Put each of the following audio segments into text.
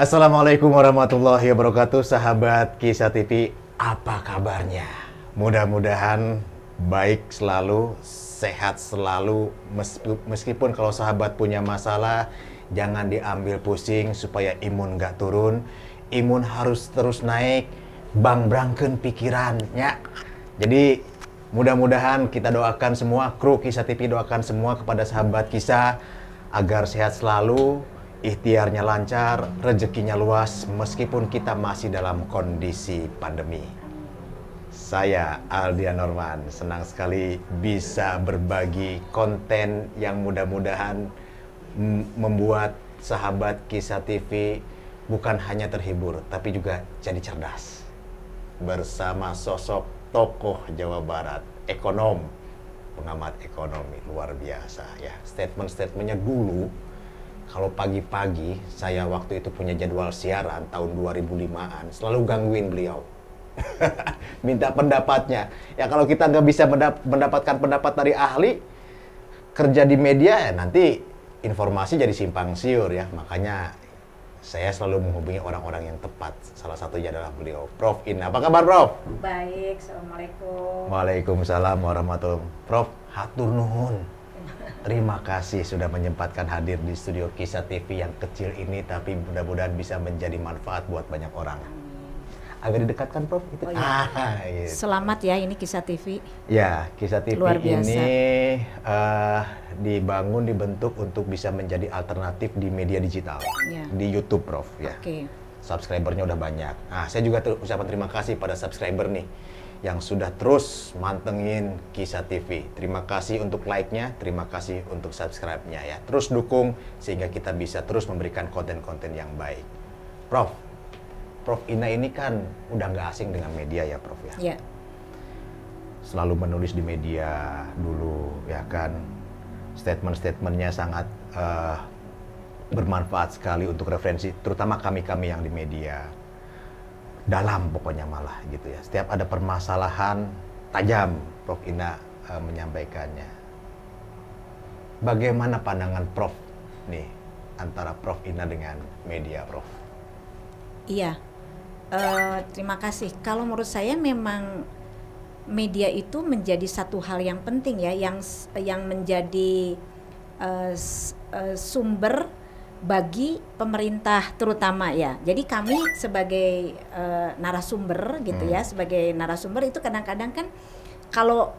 Assalamualaikum warahmatullahi wabarakatuh, sahabat Kisah TV, apa kabarnya? Mudah-mudahan baik selalu, sehat selalu, meskipun kalau sahabat punya masalah, jangan diambil pusing supaya imun nggak turun. Imun harus terus naik, bang-brangkeun pikirannya. Jadi mudah-mudahan kita doakan semua, kru Kisah TV doakan semua kepada sahabat Kisah agar sehat selalu, ikhtiarnya lancar, rezekinya luas, meskipun kita masih dalam kondisi pandemi. Saya Aldian Norman, senang sekali bisa berbagi konten yang mudah-mudahan membuat sahabat Kisah TV bukan hanya terhibur, tapi juga jadi cerdas. Bersama sosok tokoh Jawa Barat, ekonom, pengamat ekonomi luar biasa ya. Statement-statementnya dulu, kalau pagi-pagi, saya waktu itu punya jadwal siaran tahun 2005-an, selalu gangguin beliau. Minta pendapatnya. Ya kalau kita nggak bisa mendapatkan pendapat dari ahli, kerja di media, ya nanti informasi jadi simpang siur ya. Makanya saya selalu menghubungi orang-orang yang tepat. Salah satunya adalah beliau, Prof. Ina. Apa kabar, Prof? Baik, Assalamualaikum. Waalaikumsalam warahmatullahi wabarakatuh. Prof, hatur nuhun. Terima kasih sudah menyempatkan hadir di studio Kisah TV yang kecil ini, tapi mudah-mudahan bisa menjadi manfaat buat banyak orang. Agak didekatkan, Prof. Itu. Oh, ya. Gitu. Selamat ya, ini Kisah TV. Ya, Kisah TV Luar biasa. ini dibangun, dibentuk untuk bisa menjadi alternatif di media digital. Ya. Di YouTube, Prof. Ya. Oke. Subscribernya udah banyak. Nah, saya juga ucapan terima kasih pada subscriber nih yang sudah terus mantengin Kisah TV. Terima kasih untuk like-nya, terima kasih untuk subscribe-nya ya. Terus dukung sehingga kita bisa terus memberikan konten-konten yang baik. Prof Ina ini kan udah nggak asing dengan media ya, Prof ya. Ya. Selalu menulis di media dulu ya kan. Statement-statementnya sangat bermanfaat sekali untuk referensi, terutama kami-kami yang di media. Dalam pokoknya malah gitu ya. Setiap ada permasalahan tajam, Prof Ina menyampaikannya. Bagaimana pandangan Prof nih antara Prof Ina dengan media, Prof? Iya. Terima kasih. Kalau menurut saya memang media itu menjadi satu hal yang penting ya, yang menjadi sumber bagi pemerintah terutama ya. Jadi kami sebagai narasumber gitu ya, sebagai narasumber itu kadang-kadang kan kalau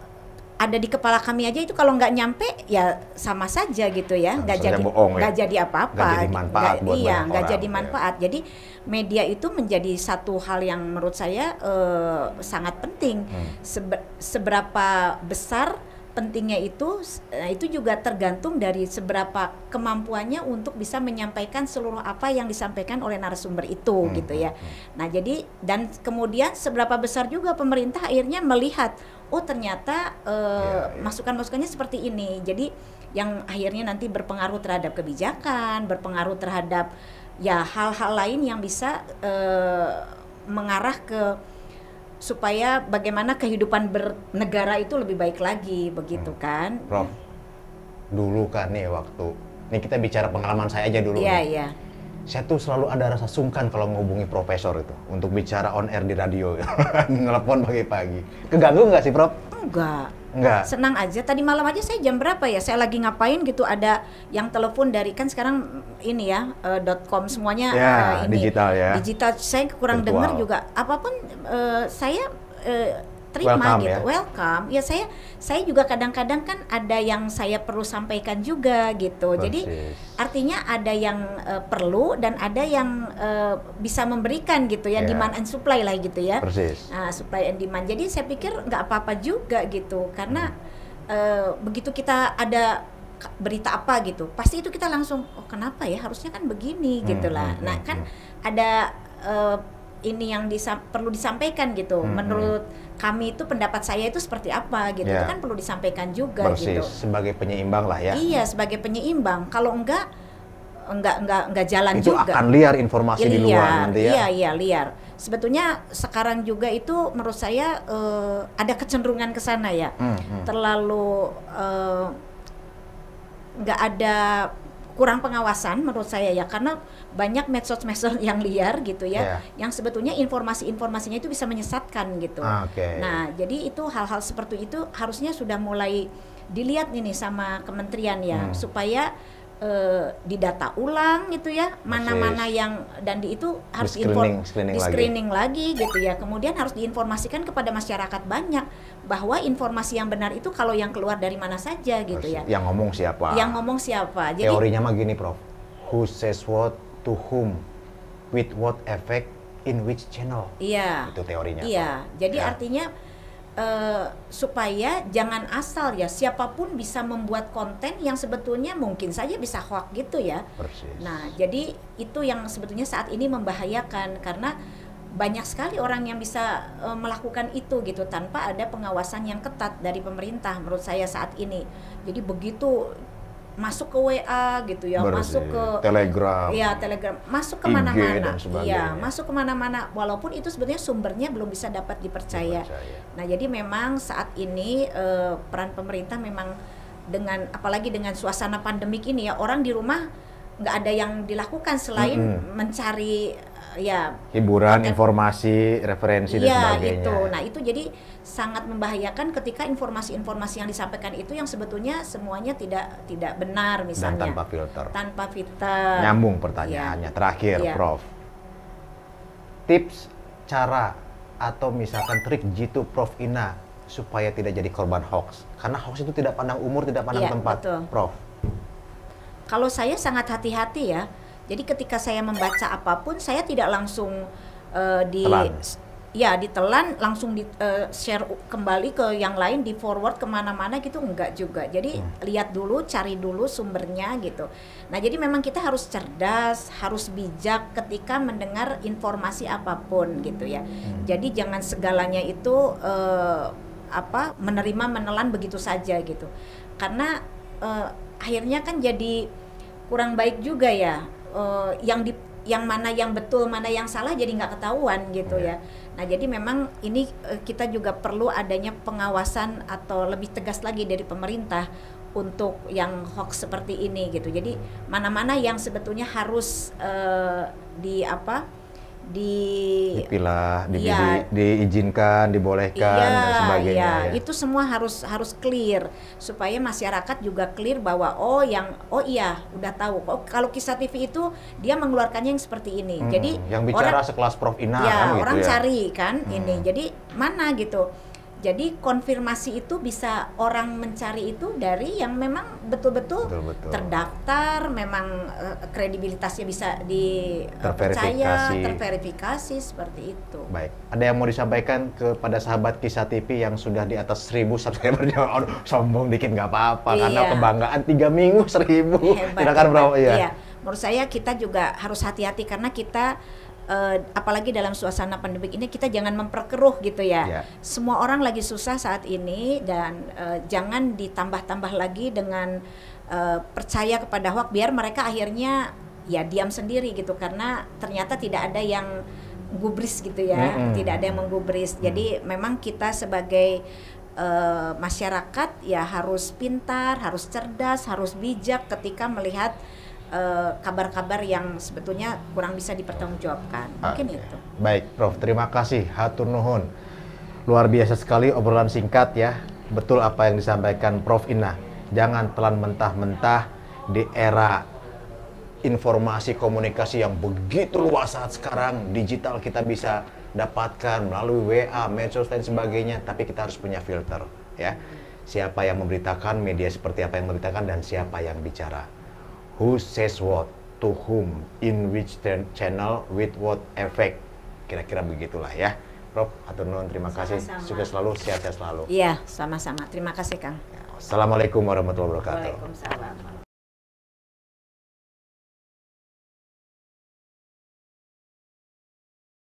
ada di kepala kami aja itu kalau nggak nyampe ya sama saja gitu ya, nggak jadi apa-apa, nggak jadi manfaat buat banyak orang, nggak jadi manfaat. Jadi media itu menjadi satu hal yang menurut saya sangat penting. Seberapa besar pentingnya itu juga tergantung dari seberapa kemampuannya untuk bisa menyampaikan seluruh apa yang disampaikan oleh narasumber itu gitu ya. Nah jadi dan kemudian seberapa besar juga pemerintah akhirnya melihat oh ternyata masukan-masukannya seperti ini. Jadi yang akhirnya nanti berpengaruh terhadap kebijakan, berpengaruh terhadap ya hal-hal lain yang bisa mengarah ke supaya bagaimana kehidupan bernegara itu lebih baik lagi, begitu kan? Prof, dulu kan nih waktu, nih kita bicara pengalaman saya aja dulu. Iya, iya. Saya tuh selalu ada rasa sungkan kalau menghubungi profesor itu untuk bicara on air di radio, ngelepon pagi-pagi. Keganggu nggak sih, Prof? Enggak. Senang aja. Tadi malam aja saya jam berapa ya? Saya lagi ngapain gitu, ada yang telepon dari kan sekarang ini ya .com semuanya ya, ini digital ya. Digital. Saya kurang Virtual. dengar juga. Apapun saya terima Welcome, gitu. ya? Welcome. Ya saya juga kadang-kadang kan ada yang saya perlu sampaikan juga gitu. Persis. Jadi artinya ada yang perlu dan ada yang bisa memberikan gitu ya, Ya. demand and supply lah gitu ya. Persis. Nah, supply and demand. Jadi saya pikir nggak apa-apa juga gitu, karena begitu kita ada berita apa gitu, pasti itu kita langsung oh kenapa ya harusnya kan begini gitulah. Nah kan ada ini yang perlu disampaikan gitu. Menurut kami itu pendapat saya itu seperti apa gitu, itu kan perlu disampaikan juga. Persis. Gitu. Sebagai penyeimbang lah ya. Iya, sebagai penyeimbang. Kalau enggak jalan itu juga. Itu akan liar informasi di luar nanti ya. Iya, liar. Sebetulnya sekarang juga itu menurut saya ada kecenderungan ke sana ya. Terlalu nggak ada kurang pengawasan menurut saya ya, karena banyak medsos-medsos yang liar gitu ya, yang sebetulnya informasi-informasinya itu bisa menyesatkan gitu. Nah, jadi itu hal-hal seperti itu harusnya sudah mulai dilihat nih sama kementerian ya, supaya didata ulang gitu ya, mana-mana yang dan itu harus di screening lagi gitu ya. Kemudian harus diinformasikan kepada masyarakat banyak bahwa informasi yang benar itu kalau yang keluar dari mana saja gitu ya. Yang ngomong siapa? Yang ngomong siapa. Jadi teorinya mah gini, Prof. Who says what to whom, with what effect, in which channel. Iya. Itu teorinya. Iya. Prof. Jadi artinya supaya jangan asal ya, siapapun bisa membuat konten yang sebetulnya mungkin saja bisa hoax gitu ya. Persis. Nah, jadi itu yang sebetulnya saat ini membahayakan, karena banyak sekali orang yang bisa melakukan itu gitu tanpa ada pengawasan yang ketat dari pemerintah menurut saya saat ini. Jadi begitu masuk ke WA gitu ya, masuk ke Telegram, masuk kemana-mana, masuk kemana-mana, walaupun itu sebenarnya sumbernya belum bisa dapat dipercaya. Nah, jadi memang saat ini peran pemerintah memang dengan apalagi dengan suasana pandemik ini ya, orang di rumah nggak ada yang dilakukan selain mencari hiburan, informasi, referensi dan sebagainya. Itu. Nah, itu jadi sangat membahayakan ketika informasi-informasi yang disampaikan itu yang sebetulnya semuanya tidak benar misalnya. Dan tanpa filter. Tanpa filter. Nyambung pertanyaannya. Terakhir, Prof. Tips, cara atau misalkan trik jitu Prof Ina supaya tidak jadi korban hoax. Karena hoax itu tidak pandang umur, tidak pandang tempat, betul. Prof. Kalau saya sangat hati-hati ya. Jadi ketika saya membaca apapun, saya tidak langsung ditelan, langsung share kembali ke yang lain, di forward kemana-mana gitu, enggak juga. Jadi lihat dulu, cari dulu sumbernya gitu. Nah, jadi memang kita harus cerdas, harus bijak ketika mendengar informasi apapun gitu ya. Jadi jangan segalanya itu menelan begitu saja gitu. Karena akhirnya kan jadi kurang baik juga ya. Yang mana yang betul, mana yang salah jadi nggak ketahuan gitu ya. Nah, jadi memang ini kita juga perlu adanya pengawasan atau lebih tegas lagi dari pemerintah untuk yang hoax seperti ini gitu. Jadi mana-mana yang sebetulnya harus dipilah, diizinkan, dibolehkan dan sebagainya. Itu semua harus clear supaya masyarakat juga clear bahwa udah tahu. Kalau Kisah TV itu dia mengeluarkannya yang seperti ini. Jadi yang bicara sekelas Prof Ina kan orang gitu ya. Cari kan ini. Jadi mana gitu. Jadi konfirmasi itu bisa orang mencari itu dari yang memang betul-betul terdaftar, memang kredibilitasnya bisa dipercaya, terverifikasi seperti itu. Baik, ada yang mau disampaikan kepada sahabat Kisah TV yang sudah di atas 1000 subscriber? Sombong dikit nggak apa-apa, karena kebanggaan 3 minggu 1000. Silakan Bro. Iya. Menurut saya kita juga harus hati-hati karena kita apalagi dalam suasana pandemik ini kita jangan memperkeruh gitu ya. Semua orang lagi susah saat ini dan jangan ditambah-tambah lagi dengan percaya kepada hoax, biar mereka akhirnya ya diam sendiri gitu karena ternyata tidak ada yang gubris gitu ya, tidak ada yang menggubris. Jadi memang kita sebagai masyarakat ya harus pintar, harus cerdas, harus bijak ketika melihat kabar-kabar yang sebetulnya kurang bisa dipertanggungjawabkan. Mungkin itu. Baik, Prof. Terima kasih. Hatur nuhun. Luar biasa sekali obrolan singkat ya. Betul apa yang disampaikan Prof Ina. Jangan telan mentah-mentah di era informasi komunikasi yang begitu luas saat sekarang. Digital kita bisa dapatkan melalui WA, medsos dan sebagainya, tapi kita harus punya filter ya. Siapa yang memberitakan, media seperti apa yang memberitakan, dan siapa yang bicara. Who says what, to whom, in which channel, with what effect. Kira-kira begitulah ya. Prof, atur nuhun, terima kasih. Sukses selalu, sehat-sehat selalu. Iya, sama-sama. Terima kasih, Kang. Assalamualaikum warahmatullahi wabarakatuh. Waalaikumsalam.